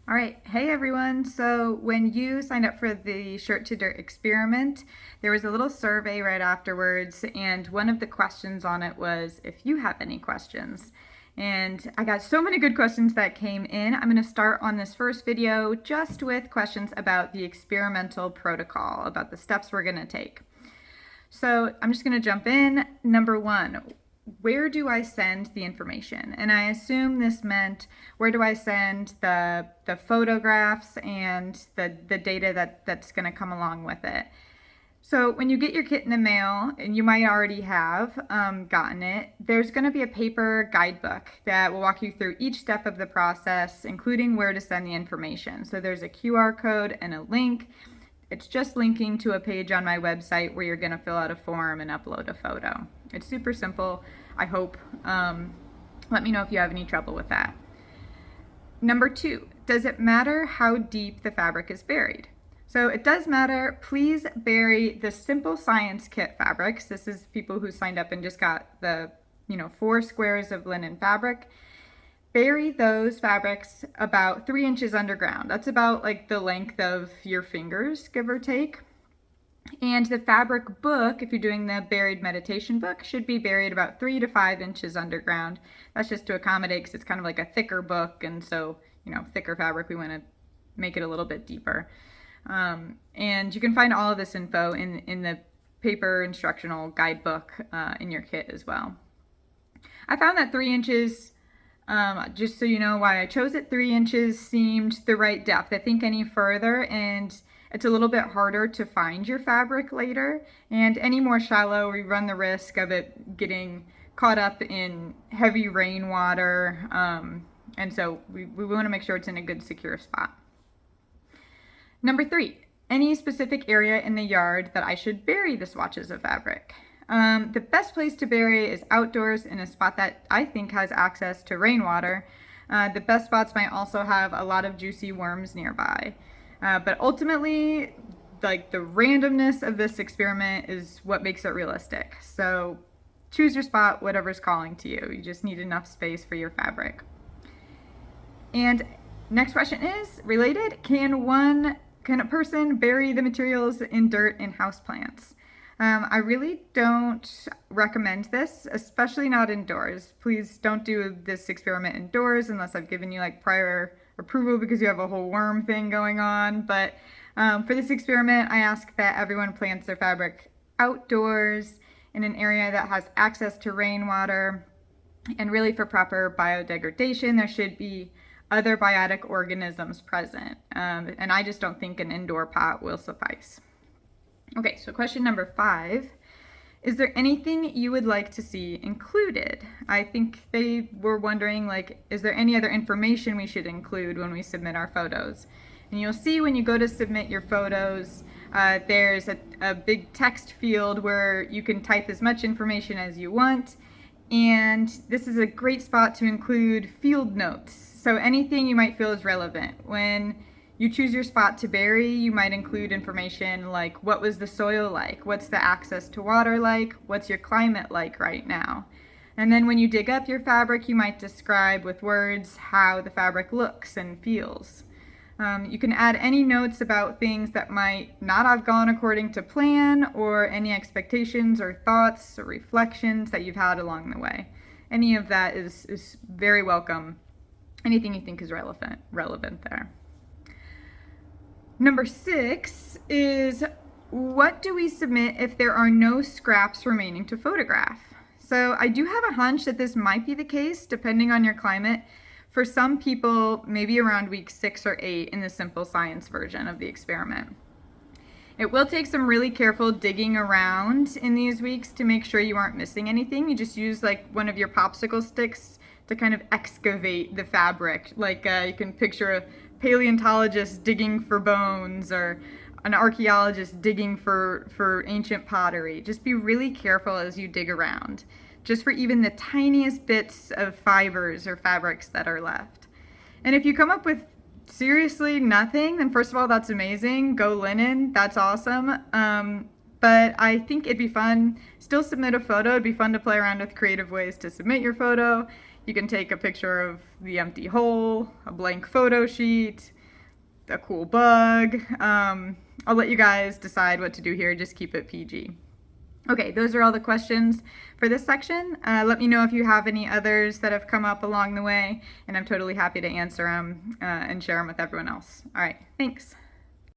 All right, hey everyone. So when you signed up for the Shirt to Dirt experiment, there was a little survey right afterwards, and one of the questions on it was if you have any questions. And I got so many good questions that came in. I'm going to start on this first video just with questions about the experimental protocol, about the steps we're going to take. So I'm just going to jump in. Number one, where do I send the information? And I assume this meant where do I send the photographs and the data that's going to come along with it. So when you get your kit in the mail, and you might already have gotten it, there's going to be a paper guidebook that will walk you through each step of the process, including where to send the information. So there's a QR code and a link. It's just linking to a page on my website where you're going to fill out a form and upload a photo. It's super simple, I hope. Let me know if you have any trouble with that. Number two, does it matter how deep the fabric is buried? So it does matter. Please bury the Simple Science Kit fabrics. This is people who signed up and just got the 4 squares of linen fabric. Bury those fabrics about 3 inches underground. That's about like the length of your fingers, give or take. And the fabric book, if you're doing the buried meditation book, should be buried about 3 to 5 inches underground. That's just to accommodate, because it's kind of like a thicker book, and so, thicker fabric, we want to make it a little bit deeper. And you can find all of this info in the paper instructional guidebook in your kit as well. I found that 3 inches, just so you know why I chose it, 3 inches seemed the right depth. I think any further and it's a little bit harder to find your fabric later, and any more shallow, we run the risk of it getting caught up in heavy rainwater, and so we want to make sure it's in a good secure spot. Number 3, any specific area in the yard that I should bury the swatches of fabric? The best place to bury is outdoors in a spot that I think has access to rainwater. The best spots might also have a lot of juicy worms nearby. But ultimately, like, the randomness of this experiment is what makes it realistic. So choose your spot, whatever's calling to you. You just need enough space for your fabric. And next question is related. Can a person bury the materials in dirt in houseplants? I really don't recommend this, especially not indoors. Please don't do this experiment indoors unless I've given you like prior approval because you have a whole worm thing going on. But for this experiment, I ask that everyone plants their fabric outdoors in an area that has access to rainwater. And really, for proper biodegradation, there should be other biotic organisms present. And I just don't think an indoor pot will suffice. Okay, so question number 5. Is there anything you would like to see included? I think they were wondering, like, is there any other information we should include when we submit our photos? And you'll see when you go to submit your photos, there's a big text field where you can type as much information as you want. And this is a great spot to include field notes. So anything you might feel is relevant. When you choose your spot to bury, you might include information like, what was the soil like? What's the access to water like? What's your climate like right now? And then when you dig up your fabric, you might describe with words how the fabric looks and feels. You can add any notes about things that might not have gone according to plan, or any expectations or thoughts or reflections that you've had along the way. Any of that is very welcome. Anything you think is relevant there. Number 6 is, what do we submit if there are no scraps remaining to photograph? So I do have a hunch that this might be the case depending on your climate. For some people, maybe around week 6 or 8 in the Simple Science version of the experiment. It will take some really careful digging around in these weeks to make sure you aren't missing anything. You just use like one of your popsicle sticks to kind of excavate the fabric. Like you can picture a paleontologist digging for bones, or an archaeologist digging for ancient pottery. Just be really careful as you dig around, just for even the tiniest bits of fibers or fabrics that are left. And if you come up with seriously nothing, then first of all, that's amazing. Go linen, that's awesome. But I think it'd be fun. Still submit a photo. It'd be fun to play around with creative ways to submit your photo. You can take a picture of the empty hole, a blank photo sheet, a cool bug. I'll let you guys decide what to do here. Just keep it PG. Okay, those are all the questions for this section. Let me know if you have any others that have come up along the way, and I'm totally happy to answer them and share them with everyone else. All right, thanks.